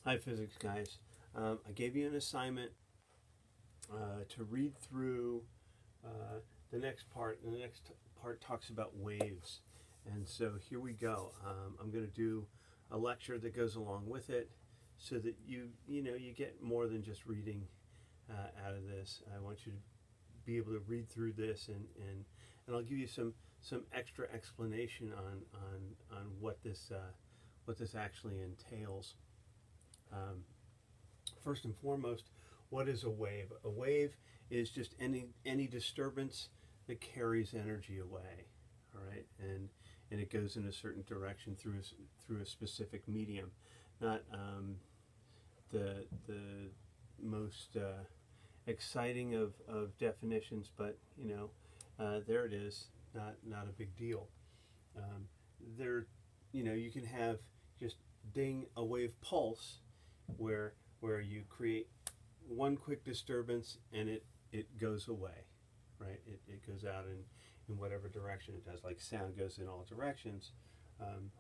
Hi, physics guys. I gave you an assignment to read through uh, the next part. And the next part talks about waves. And so here we go. I'm going to do a lecture that goes along with it, so that you get more than just reading out of this. I want you to be able to read through this, and I'll give you some extra explanation on what this actually entails. Um, First and foremost, what is a wave? A wave is just any disturbance that carries energy away. All right, and it goes in a certain direction through a specific medium. Not the most exciting of definitions, but there it is. Not a big deal. Um, there, you can have just ding a wave pulse, where you create one quick disturbance and it goes away, right? It goes out in whatever direction it does, like sound goes in all directions. Um,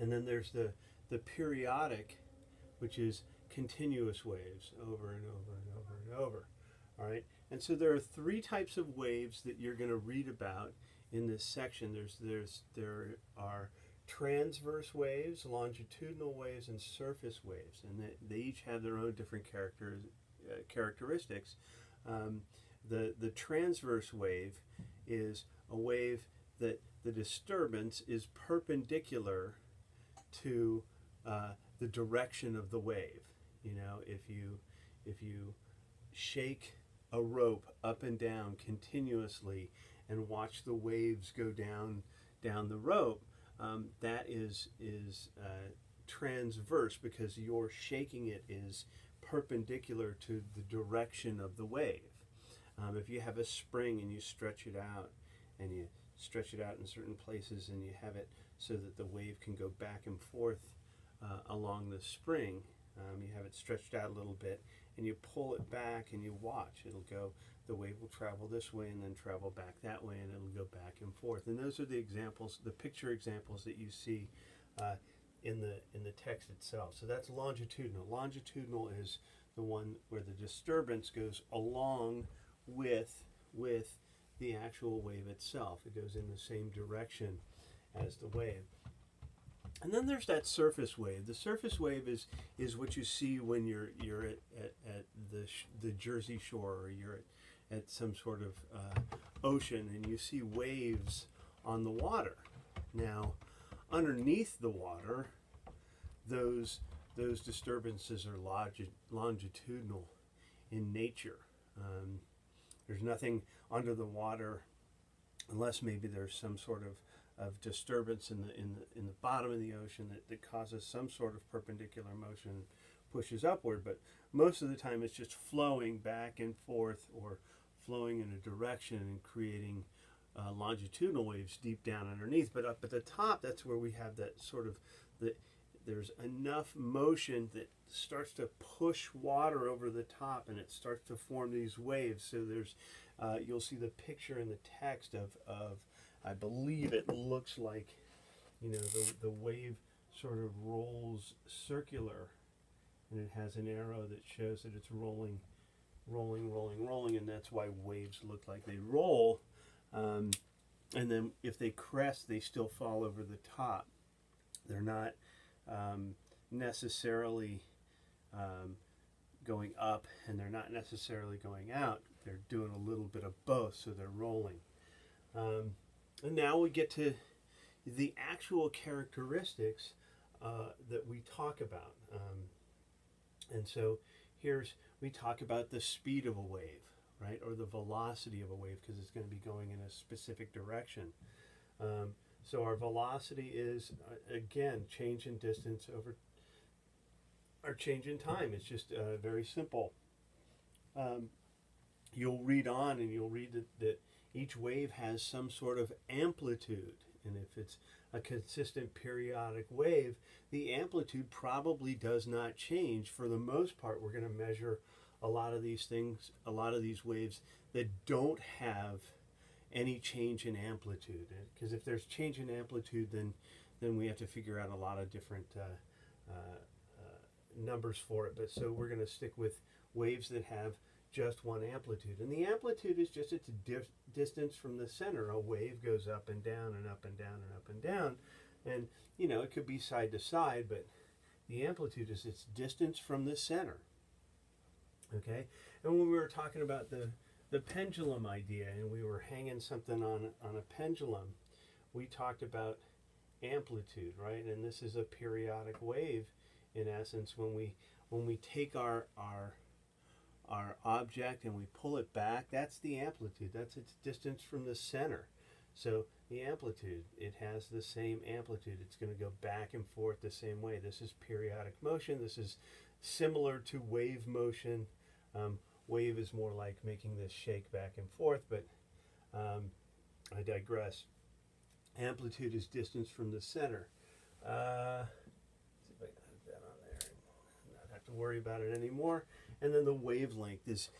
and then there's the periodic, which is continuous waves over and over and over and over. All right, and so there are three types of waves that you're going to read about in this section. There are transverse waves, longitudinal waves, and surface waves, and they each have their own different characteristics. Um, the transverse wave is a wave that the disturbance is perpendicular to the direction of the wave. If you shake a rope up and down continuously and watch the waves go down the rope, that is transverse, because your shaking it is perpendicular to the direction of the wave. If you have a spring and you stretch it out, and you stretch it out in certain places, and you have it so that the wave can go back and forth along the spring, you have it stretched out a little bit, and you pull it back and you watch. The wave will travel this way and then travel back that way, and it'll go back and forth. And those are the examples, the picture examples that you see in the text itself. So that's longitudinal. Longitudinal is the one where the disturbance goes along with the actual wave itself. It goes in the same direction as the wave. And then there's that surface wave. The surface wave is what you see when you're at the Jersey Shore, or you're at some sort of ocean, and you see waves on the water. Now, underneath the water, those disturbances are longitudinal in nature. There's nothing under the water, unless maybe there's some sort of disturbance in the bottom of the ocean that causes some sort of perpendicular motion, pushes upward. But most of the time it's just flowing back and forth, or flowing in a direction and creating longitudinal waves deep down underneath. But up at the top, that's where we have that sort of there's enough motion that starts to push water over the top, and it starts to form these waves. So there's you'll see the picture in the text of I believe it looks like, the wave sort of rolls circular, and it has an arrow that shows that it's rolling, and that's why waves look like they roll. And then if they crest, they still fall over the top. They're not necessarily going up, and they're not necessarily going out. They're doing a little bit of both, so they're rolling. And now we get to the actual characteristics that we talk about. And so we talk about the speed of a wave, right? Or the velocity of a wave, because it's going to be going in a specific direction. So our velocity is, again, change in distance over, or change in time. It's just very simple. You'll read on, and you'll read that each wave has some sort of amplitude. And if it's a consistent periodic wave, the amplitude probably does not change. For the most part, we're going to measure a lot of these things, a lot of these waves that don't have any change in amplitude. Because if there's change in amplitude, then we have to figure out a lot of different numbers for it, but so we're going to stick with waves that have just one amplitude. And the amplitude is just its distance from the center. A wave goes up and down and up and down and up and down. And, it could be side to side, but the amplitude is its distance from the center. Okay? And when we were talking about the pendulum idea, and we were hanging something on a pendulum, we talked about amplitude, right? And this is a periodic wave, in essence. When we take our object and we pull it back, that's the amplitude. That's its distance from the center. So the amplitude, it has the same amplitude. It's going to go back and forth the same way. This is periodic motion. This is similar to wave motion. Wave is more like making this shake back and forth, but I digress. Amplitude is distance from the center. Let's see if I can put that on there and not have to worry about it anymore. And then the wavelength is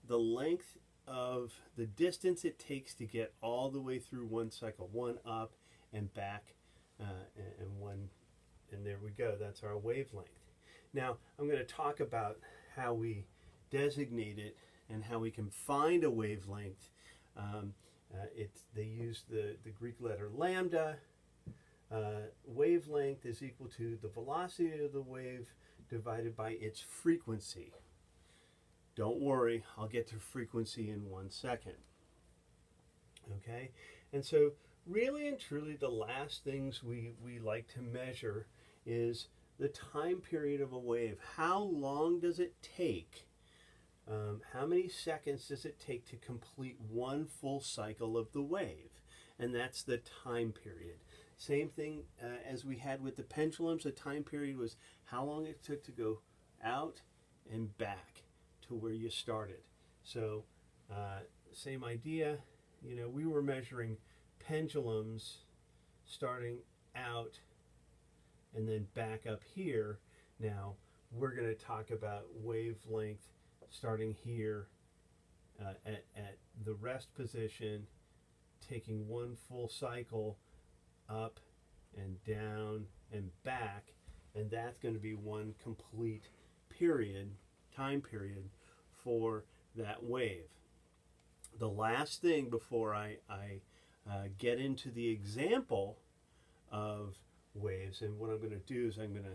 the length of the distance it takes to get all the way through one cycle, one up and back, and there we go. That's our wavelength. Now I'm going to talk about how we designate it and how we can find a wavelength. They use the Greek letter lambda. Wavelength is equal to the velocity of the wave divided by its frequency. Don't worry, I'll get to frequency in 1 second. Okay? And so really and truly the last things we like to measure is the time period of a wave. How long does it take? How many seconds does it take to complete one full cycle of the wave? And that's the time period. Same thing as we had with the pendulums. The time period was how long it took to go out and back to where you started. So same idea. We were measuring pendulums starting out and then back up here. Now we're going to talk about wavelength starting here at the rest position, taking one full cycle up and down and back, and that's going to be one complete time period for that wave. The last thing before I get into the example of waves, and what I'm going to do is I'm going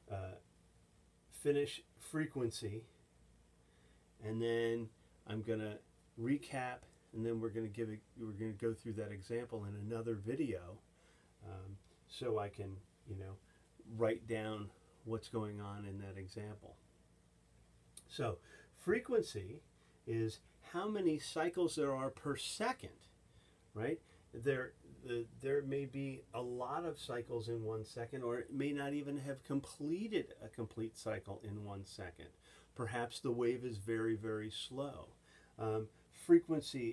to finish frequency, and then I'm going to recap, and then we're going to go through that example in another video, so I can write down what's going on in that example. So frequency is how many cycles there are per second, right? There may be a lot of cycles in 1 second, or it may not even have completed a complete cycle in 1 second. Perhaps the wave is very, very slow. Frequency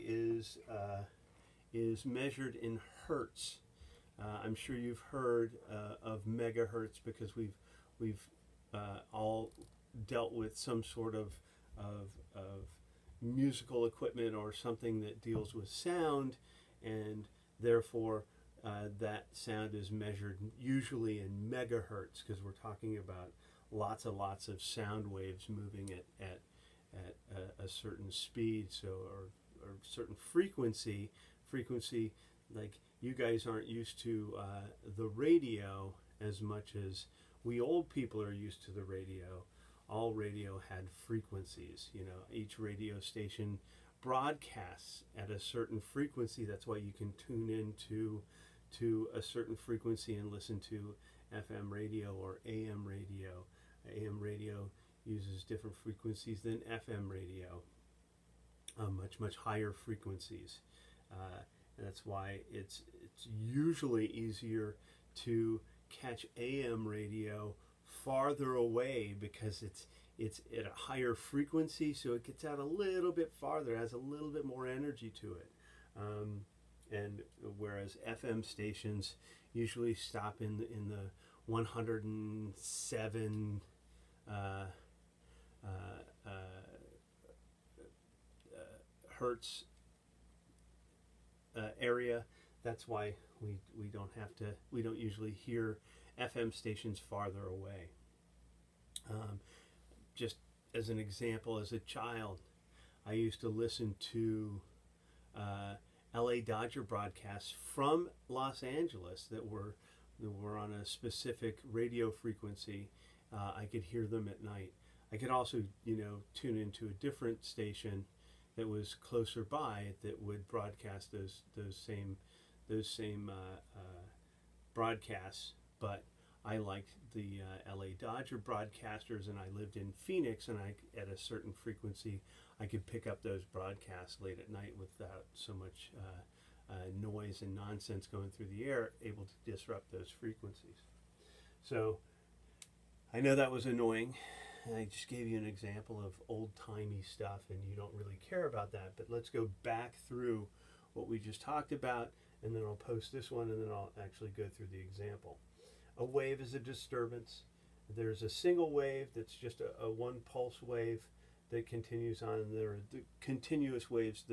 is measured in hertz. I'm sure you've heard of megahertz because we've all dealt with some sort of musical equipment or something that deals with sound, and therefore that sound is measured usually in megahertz because we're talking about lots and lots of sound waves moving at a certain speed, so or certain frequency, like you guys aren't used to the radio as much as we old people are used to the radio. All radio had frequencies. Each radio station broadcasts at a certain frequency. That's why you can tune in to a certain frequency and listen to FM radio or AM radio. AM radio uses different frequencies than FM radio, much higher frequencies. And that's why it's usually easier to catch AM radio farther away because it's at a higher frequency, so it gets out a little bit farther, has a little bit more energy to it. And whereas FM stations usually stop in the 107 hertz area. That's why we don't usually hear FM stations farther away. Um, just as an example, as a child, I used to listen to LA Dodger broadcasts from Los Angeles that were on a specific radio frequency. I could hear them at night. I could also, tune into a different station that was closer by that would broadcast those same broadcasts. But I liked the LA Dodger broadcasters, and I lived in Phoenix, and at a certain frequency, I could pick up those broadcasts late at night without so much noise and nonsense going through the air, able to disrupt those frequencies. So I know that was annoying. I just gave you an example of old-timey stuff, and you don't really care about that. But let's go back through what we just talked about, and then I'll post this one, and then I'll actually go through the example. A wave is a disturbance. There's a single wave that's just a one pulse wave that continues on, and there are the continuous waves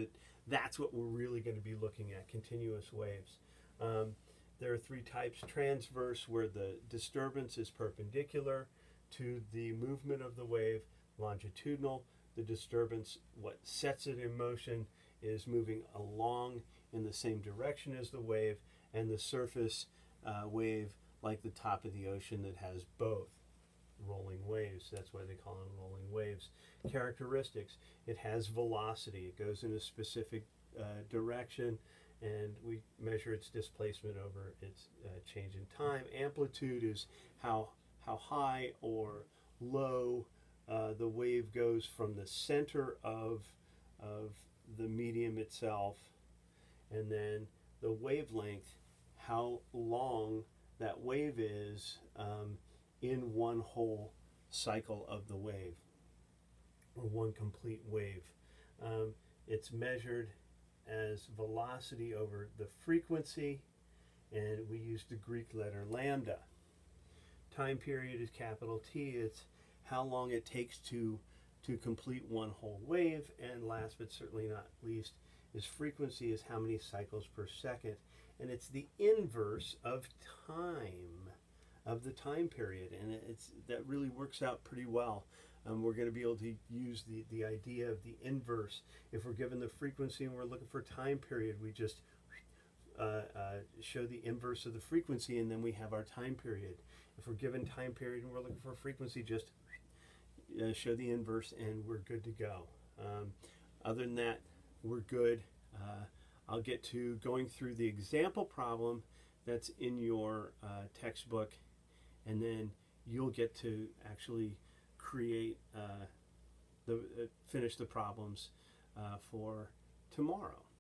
that's what we're really going to be looking at, continuous waves. There are three types: transverse, where the disturbance is perpendicular to the movement of the wave; longitudinal, the disturbance, what sets it in motion, is moving along in the same direction as the wave; and the surface wave, like the top of the ocean, that has both. Rolling waves, that's why they call them rolling waves. Characteristics: it has velocity, it goes in a specific direction, and we measure its displacement over its change in time. Amplitude is how high or low the wave goes from the center of the medium itself. And then the wavelength, how long that wave is in one whole cycle of the wave, or one complete wave. It's measured as velocity over the frequency, and we use the Greek letter lambda. Time period is capital T. It's how long it takes to complete one whole wave. And last but certainly not least is frequency, is how many cycles per second. And it's the inverse of time, of the time period, and that really works out pretty well. We're going to be able to use the idea of the inverse. If we're given the frequency and we're looking for time period, we just show the inverse of the frequency, and then we have our time period. If we're given time period and we're looking for frequency, just show the inverse, and we're good to go. Other than that, we're good. I'll get to going through the example problem that's in your textbook, and then you'll get to actually create finish the problems for tomorrow.